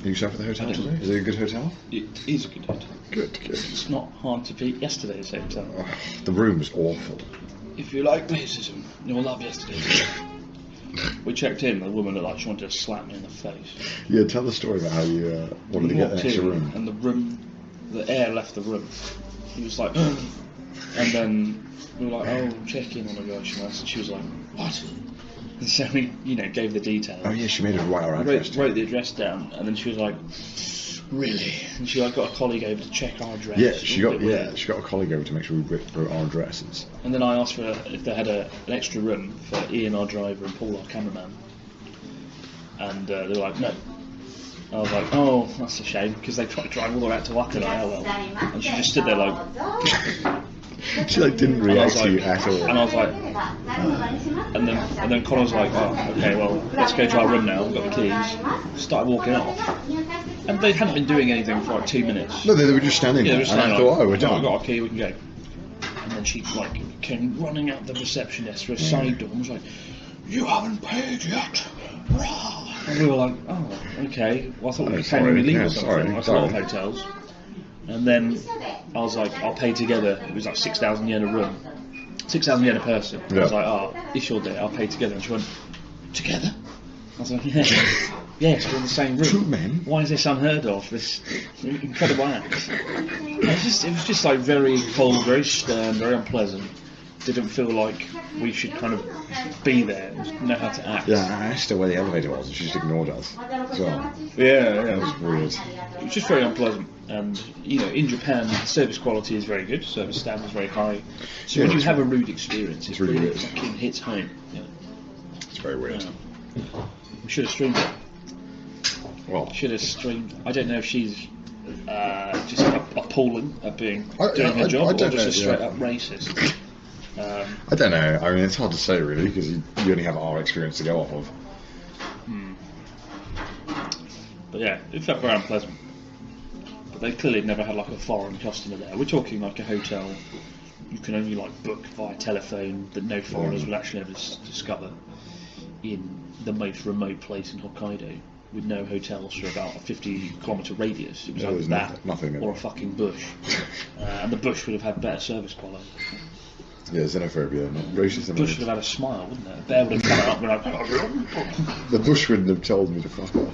You stayed for the hotel today? Is it a good hotel? It is a good hotel. Good. It's not hard to beat yesterday's hotel. Oh, the room was awful. If you like racism, you'll love yesterday's. We checked in, the woman looked like she wanted to slap me in the face. Yeah, tell the story about how you wanted to get an extra room. And the air left the room. He was like, and then we were like, oh, check in on the girl. And she was like, what? And so we, gave the details. Oh yeah, she made us write our address. Wrote the address down, and then she was like, really? And she got a colleague over to check our address. Yeah, she got a colleague over to make sure we wrote our addresses. And then I asked her if they had an extra room for Ian, our driver, and Paul, our cameraman. And they were like, no. I was like, oh, that's a shame, because they tried to drive all the way out to Cdawgva. And she just stood there like... She didn't react to you at all. And I was like... And then Connor was like, oh, okay, well, let's go to our room now, we've got the keys. Started walking off. And they hadn't been doing anything for like 2 minutes. No, they were just standing there. And I thought, we're done. I've got our key, we can go. And then she came running out the reception desk through a side door and was like, you haven't paid yet. And we were like, oh, okay. Well, I thought we were paying illegal or something, like a lot of hotels. And then I was like, I'll pay together. It was like 6,000 yen a room. 6,000 yen a person. Yeah. I was like, oh, it's your day, I'll pay together. And she went, together? I was like, yeah. Yes, we're in the same room. 2 men? Why is this unheard of? This incredible act. It was just like very cold, very stern, very unpleasant. Didn't feel like we should kind of be there and know how to act. Yeah, I asked her where the elevator was and she just ignored us. So, yeah. It was weird. It was just very unpleasant. And, in Japan, service quality is very good, service standard is very high. So when you have a rude experience, it really fucking hits home. Yeah. It's very weird. We should have streamed it. Well, should have streamed. I don't know if she's just appalling at doing her job, or just a straight up racist. I don't know. I mean, it's hard to say really because you only have our experience to go off of. But yeah, it felt very unpleasant. But they clearly never had like a foreign customer there. We're talking like a hotel you can only book via telephone that no foreigners will actually ever discover in the most remote place in Hokkaido, with no hotels for about a 50-kilometre radius. It was either that nothing or a fucking bush. And the bush would have had better service quality. Yeah, xenophobia, not racism. The bush would have had a smile, wouldn't it? A bear would have come out and been like... The bush wouldn't have told me to fuck off.